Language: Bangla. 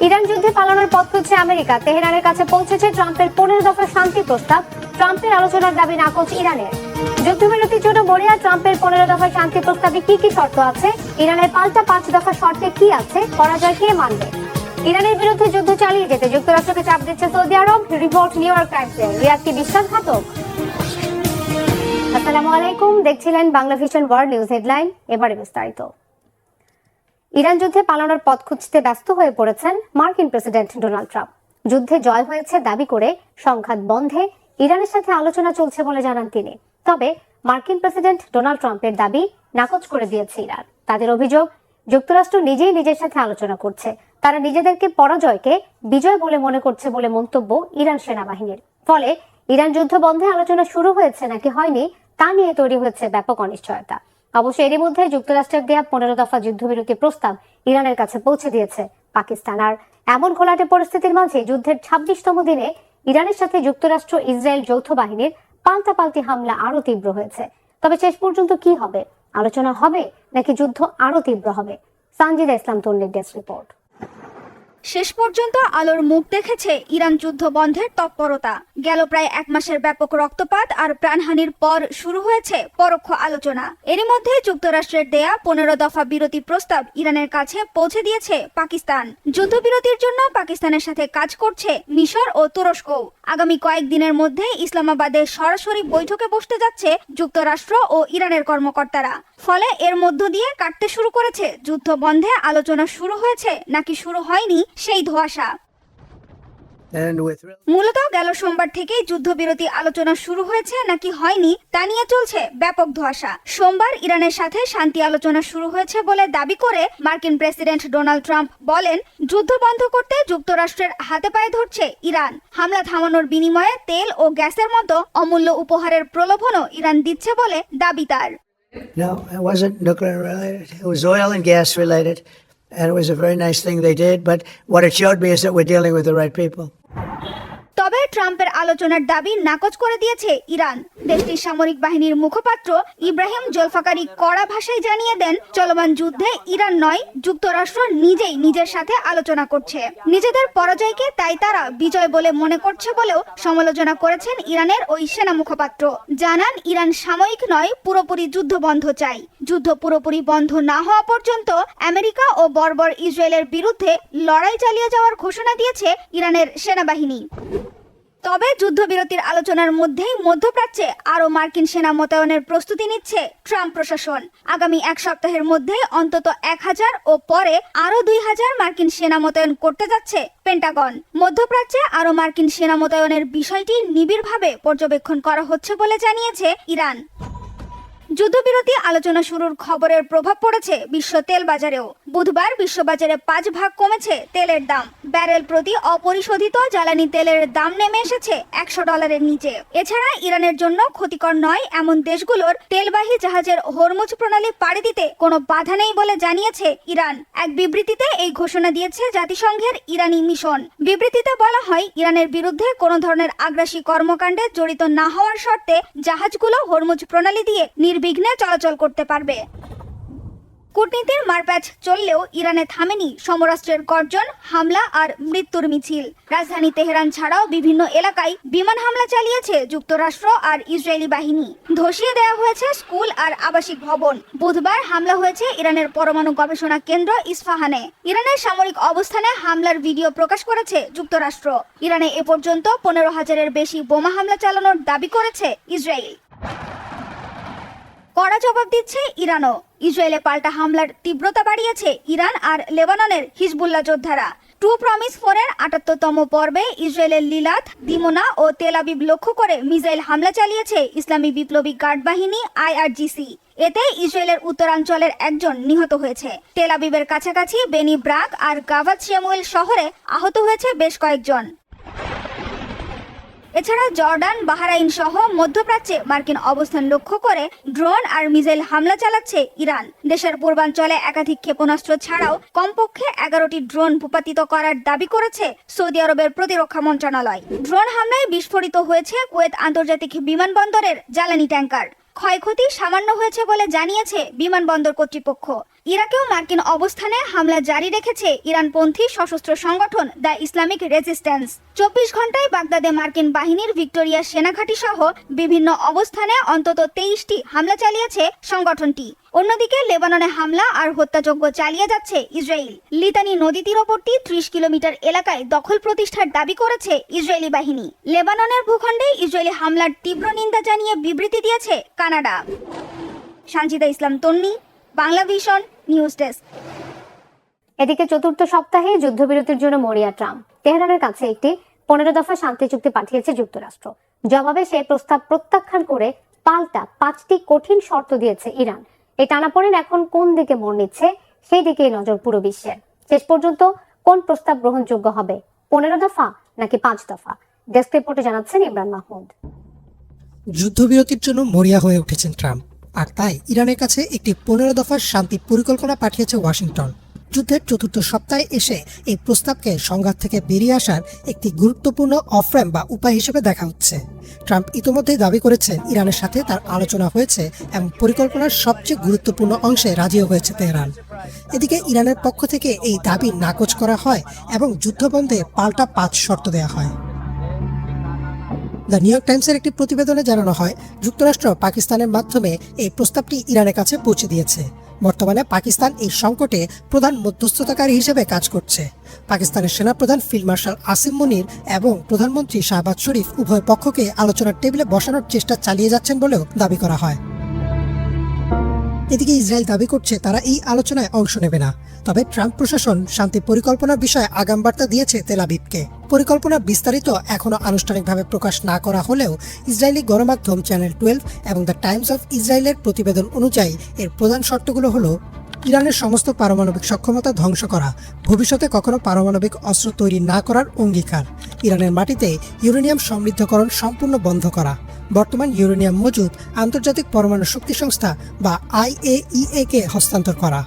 ইরান যুদ্ধে পালানোর পথ খুঁজছে আমেরিকা। তেহরানের কাছে পৌঁছেছে ট্রাম্পের 15 দফা শান্তি প্রস্তাব। ট্রাম্পের আলোচনার দাবি নাকচ ইরানের। যুদ্ধবিরতির জন্য মরিয়া ট্রাম্পের 15 দফা শান্তি প্রস্তাবে কি কি শর্ত আছে? ইরানের পাল্টা 5 দফা শর্তে কি আছে? পরাজয় কে মানবে? ইরানের বিরুদ্ধে যুদ্ধ চালিয়ে যেতে যুক্তরাষ্ট্রকে চাপ দিচ্ছে Saudi Arab. Report New York টাইমসের। রিয়াদ কি বিশ্বাসঘাতক? আসসালামু আলাইকুম, দেখছিলেন Bangla vision world news headline. এবারে বিস্তারিত। ইরান যুদ্ধে পালানোর পথ খুঁজতে ব্যস্ত হয়ে পড়েছেন মার্কিন প্রেসিডেন্ট ডোনাল্ড ট্রাম্প। যুদ্ধে জয় হয়েছে দাবি করে সংঘাত বন্ধে ইরানের সাথে আলোচনা চলছে বলে জানান তিনি। তবে মার্কিন প্রেসিডেন্ট ডোনাল্ড ট্রাম্পের দাবি নাকচ করে দিয়েছে ইরান। তাদের অভিযোগ, যুক্তরাষ্ট্র নিজেই নিজের সাথে আলোচনা করছে। তারা নিজেদেরকে পরাজয়কে বিজয় বলে মনে করছে বলে মন্তব্য ইরান সেনাবাহিনীর। ফলে ইরান যুদ্ধ বন্ধে আলোচনা শুরু হয়েছে নাকি হয়নি তা নিয়ে তৈরি হয়েছে ব্যাপক অনিশ্চয়তা। অবশ্য এরই মধ্যে যুক্তরাষ্ট্রের দেয়া 15 দফা যুদ্ধবিরতি প্রস্তাব ইরানের কাছে পৌঁছে দিয়েছে পাকিস্তান। আর এমন ঘোলাটে পরিস্থিতির মাঝে যুদ্ধের 26তম দিনে ইরানের সাথে যুক্তরাষ্ট্র ইসরায়েল যৌথ বাহিনীর পাল্টাপাল্টি হামলা আরো তীব্র হয়েছে। তবে শেষ পর্যন্ত কি হবে? আলোচনা হবে নাকি যুদ্ধ আরো তীব্র হবে? সানজিদা ইসলাম তন্নির ডেস্ক রিপোর্ট। শেষ পর্যন্ত আলোর মুখ দেখেছে ইরান যুদ্ধ বন্ধের তৎপরতা। গেল প্রায় 1 মাসের ব্যাপক রক্তপাত আর প্রাণহানির পর শুরু হয়েছে পরোক্ষ আলোচনা। এরই মধ্যে যুক্তরাষ্ট্রের দেয়া 15 দফা বিরতি প্রস্তাব ইরানের কাছে পৌঁছে দিয়েছে পাকিস্তান। যুদ্ধবিরতির জন্য পাকিস্তানের সাথে কাজ করছে মিশর ও তুরস্ক। আগামী কয়েকদিনের মধ্যে ইসলামাবাদে সরাসরি বৈঠকে বসতে যাচ্ছে যুক্তরাষ্ট্র ও ইরানের কর্মকর্তারা। ফলে এর মধ্য দিয়ে কাটতে শুরু করেছে যুদ্ধ বন্ধে আলোচনা শুরু হয়েছে নাকি শুরু হয়নি সেই ধোঁয়াশা। মূলত গেল সোমবার থেকেই যুদ্ধবিরতি আলোচনা শুরু হয়েছে নাকি হয়নি তা নিয়ে চলছে ব্যাপক ধোঁয়াশা। সোমবার ইরানের সাথে শান্তি আলোচনা শুরু হয়েছে বলে দাবি করে মার্কিন প্রেসিডেন্ট ডোনাল্ড ট্রাম্প বলেন, যুদ্ধ বন্ধ করতে যুক্তরাষ্ট্রের হাতে পায়ে ধরছে ইরান। হামলা থামানোর বিনিময়ে তেল ও গ্যাসের মতো অমূল্য উপহারের প্রলোভনও ইরান দিচ্ছে বলে দাবি তার। No, it wasn't nuclear related. It was oil and gas related. And it was a very nice thing they did. But what it showed me is that we're dealing with the right people. তবে ট্রাম্পের আলোচনার দাবি নাকচ করে দিয়েছে ইরান। দেশটির সামরিক বাহিনীর মুখপাত্র ইব্রাহিম জলফাকারি কড়া ভাষায় জানিয়ে দেন, চলমান যুদ্ধে ইরান নয়, যুক্তরাষ্ট্র নিজেই নিজের সাথে আলোচনা করছে। নিজেদের পরাজয়কে তাই তারা বিজয় বলে মনে করছে বলেও সমালোচনা করেছেন ইরানের ওই সেনা মুখপাত্র। জানান, ইরান সাময়িক নয়, পুরোপুরি যুদ্ধ বন্ধ চাই। যুদ্ধ পুরোপুরি বন্ধ না হওয়া পর্যন্ত আমেরিকা ও বর্বর ইসরায়েলের বিরুদ্ধে লড়াই চালিয়ে যাওয়ার ঘোষণা দিয়েছে ইরানের সেনাবাহিনী। তবে যুদ্ধবিরতির আলোচনার মধ্যেই মধ্যপ্রাচ্যে আরও মার্কিন সেনা মোতায়েনের প্রস্তুতি নিচ্ছে ট্রাম্প প্রশাসন। আগামী 1 সপ্তাহের মধ্যে অন্তত 1000 ও পরে আরও 2000 মার্কিন সেনা মোতায়েন করতে যাচ্ছে পেন্টাগন। মধ্যপ্রাচ্যে আরও মার্কিন সেনা মোতায়েনের বিষয়টি নিবিড়ভাবে পর্যবেক্ষণ করা হচ্ছে বলে জানিয়েছে ইরান। যুদ্ধবিরতি আলোচনা শুরুর খবরের প্রভাব পড়েছে বিশ্ব তেল বাজারেও। বুধবার বিশ্ববাজারে 5 ভাগ কমেছে তেলের দাম। ব্যারেল প্রতি অপরিশোধিত জ্বালানি তেলের দাম নেমে এসেছে $100 নিচে। এছাড়া ইরানের জন্য ক্ষতিকর নয় এমন দেশগুলোর তেলবাহী জাহাজের হরমুজ প্রণালী পাড়ি দিতে কোনো বাধা নেই বলে জানিয়েছে ইরান। এক বিবৃতিতে এই ঘোষণা দিয়েছে জাতিসংঘের ইরানি মিশন। বিবৃতিতে বলা হয়, ইরানের বিরুদ্ধে কোনো ধরনের আগ্রাসী কর্মকাণ্ডে জড়িত না হওয়ার শর্তে জাহাজগুলো হরমুজ প্রণালী দিয়ে নির্বিঘ্নে চলাচল করতে পারবে। কূটনীতির মারপ্যাচ চললেও ইরানে থামেনি সমরাস্ত্রের গর্জন, হামলা আর মৃত্যুর মিছিল। রাজধানী তেহরান ছাড়াও বিভিন্ন এলাকায় বিমান হামলা চালিয়েছে যুক্তরাষ্ট্র আর ইসরায়েলি বাহিনী। ধসিয়ে দেওয়া হয়েছে স্কুল আর আবাসিক ভবন। বুধবার হামলা হয়েছে ইরানের পরমাণু গবেষণা কেন্দ্র ইস্পাহানে। ইরানের সামরিক অবস্থানে হামলার ভিডিও প্রকাশ করেছে যুক্তরাষ্ট্র। ইরানে এ পর্যন্ত 15,000-এর বেশি বোমা হামলা চালানোর দাবি করেছে ইসরায়েল। কড়া জবাব দিচ্ছে ইরানও। ইসরায়েলে পাল্টা হামলার তীব্রতা বাড়িয়েছে ইরান আর লেবাননের হিজবুল্লাহ যোদ্ধারা। 2 Promise 4-এর 78তম পর্বে ইসরায়েলের লিলাত, দিমোনা ও তেল আবিব লক্ষ্য করে মিসাইল হামলা চালিয়েছে ইসলামী বিপ্লবী গার্ড বাহিনী IRGC। এতে ইসরায়েলের উত্তরাঞ্চলের একজন নিহত হয়েছে। তেল আবিবের কাছাকাছি বেনি ব্রাক আর গাভাত শেমুয়েল শহরে আহত হয়েছে বেশ কয়েকজন। এছাড়া জর্ডান, বাহরাইন সহ মধ্যপ্রাচ্যে মার্কিন অবস্থান লক্ষ্য করে ড্রোন আর মিসাইল হামলা চালাচ্ছে ইরান। দেশের পূর্বাঞ্চলে একাধিক ক্ষেপণাস্ত্র ছাড়াও কমপক্ষে 11টি ড্রোন ভূপাতিত করার দাবি করেছে সৌদি আরবের প্রতিরক্ষা মন্ত্রণালয়। ড্রোন হামলায় বিস্ফোরিত হয়েছে কুয়েত আন্তর্জাতিক বিমানবন্দরের জ্বালানি ট্যাঙ্কার। ক্ষয়ক্ষতি সামান্য হয়েছে বলে জানিয়েছে বিমানবন্দর কর্তৃপক্ষ। ইরাকেও মার্কিন অবস্থানে হামলা জারি রেখেছে ইরানপন্থী সশস্ত্র সংগঠন দ্য ইসলামিক রেজিস্ট্যান্স। 24 ঘন্টায় বাগদাদে মার্কিন বাহিনীর ভিক্টোরিয়া সেনাঘাঁটি সহ বিভিন্ন অবস্থানে অন্তত 23টি হামলা চালিয়েছে সংগঠনটি। অন্যদিকে লেবাননে হামলা আর হত্যাযজ্ঞ চালিয়ে যাচ্ছে ইসরায়েল। লিতানি নদী তীরবর্তী 30 কিলোমিটার এলাকায় দখল প্রতিষ্ঠার দাবি করেছে ইসরায়েলি বাহিনী। লেবাননের ভূখণ্ডে ইসরায়েলি হামলার তীব্র নিন্দা জানিয়ে বিবৃতি দিয়েছে কানাডা। সানজিদা ইসলাম তন্নি, বাংলা ভিশন নিউজ ডেস্ক। এদিকে চতুর্থ সপ্তাহে যুদ্ধবিরতির জন্য মরিয়া ট্রাম্প। তেহরানের কাছে একটি 15 দফা শান্তি চুক্তি পাঠিয়েছে যুক্তরাষ্ট্র। জবাবে সেই প্রস্তাব প্রত্যাখ্যান করে পাল্টা 5টি কঠিন শর্ত দিয়েছে ইরান। এই টানাপোড়েন এখন কোন দিকে মোড় নিচ্ছে সেই দিকেই নজর পুরো বিশ্বের। শেষ পর্যন্ত কোন প্রস্তাব গ্রহণযোগ্য হবে, 15 দফা নাকি 5 দফা? ডেস্ক রিপোর্টে জানাচ্ছেন ইমরান মাহমুদ। যুদ্ধবিরতির জন্য মরিয়া হয়ে উঠেছেন ট্রাম্প, আর তাই ইরানের কাছে একটি 15 দফার শান্তি পরিকল্পনা পাঠিয়েছে ওয়াশিংটন। যুদ্ধের চতুর্থ সপ্তাহে এসে এই প্রস্তাবকে সংঘাত থেকে বেরিয়ে আসার একটি গুরুত্বপূর্ণ অফ্রেম বা উপায় হিসেবে দেখা হচ্ছে। ট্রাম্প ইতোমধ্যেই দাবি করেছেন ইরানের সাথে তার আলোচনা হয়েছে এবং পরিকল্পনার সবচেয়ে গুরুত্বপূর্ণ অংশে রাজিও হয়েছে তেহরান। এদিকে ইরানের পক্ষ থেকে এই দাবি নাকচ করা হয় এবং যুদ্ধবন্ধে পাল্টা 5 শর্ত দেওয়া হয়। দ্য নিউ ইয়র্ক টাইমসের একটি প্রতিবেদনে জানানো হয়, যুক্তরাষ্ট্র পাকিস্তানের মাধ্যমে এই প্রস্তাবটি ইরানের কাছে পৌঁছে দিয়েছে। বর্তমানে পাকিস্তান এই সংকটে প্রধান মধ্যস্থতাকারী হিসেবে কাজ করছে। পাকিস্তানের সেনাপ্রধান ফিল্ড মার্শাল আসিম মুনির এবং প্রধানমন্ত্রী শাহবাজ শরীফ উভয় পক্ষকে আলোচনার টেবিলে বসানোর চেষ্টা চালিয়ে যাচ্ছেন বলেও দাবি করা হয়। এদিকে ইসরায়েল দাবি করছে তারা এই আলোচনায় অংশ নেবে না। তবে ট্রাম্প প্রশাসন শান্তি পরিকল্পনার বিষয়ে আগাম বার্তা দিয়েছে তেল আবিবকে। পরিকল্পনা বিস্তারিত এখনো আনুষ্ঠানিকভাবে প্রকাশ না করা হলেও ইসরায়েলি গণমাধ্যম চ্যানেল 12 এবং দ্য টাইমস অফ ইসরায়েলের প্রতিবেদন অনুযায়ী এর প্রধান শর্তগুলো হলো ইরানের সমস্ত পারমাণবিক সক্ষমতা ধ্বংস করা, ভবিষ্যতে কখনো পারমাণবিক অস্ত্র তৈরি না করার অঙ্গীকার, ইরানের মাটিতে ইউরেনিয়াম সমৃদ্ধকরণ সম্পূর্ণ বন্ধ করা, বর্তমান ইউরেনিয়াম মজুদ আন্তর্জাতিক পরমাণু শক্তি সংস্থা বা IAEA কে হস্তান্তর করা,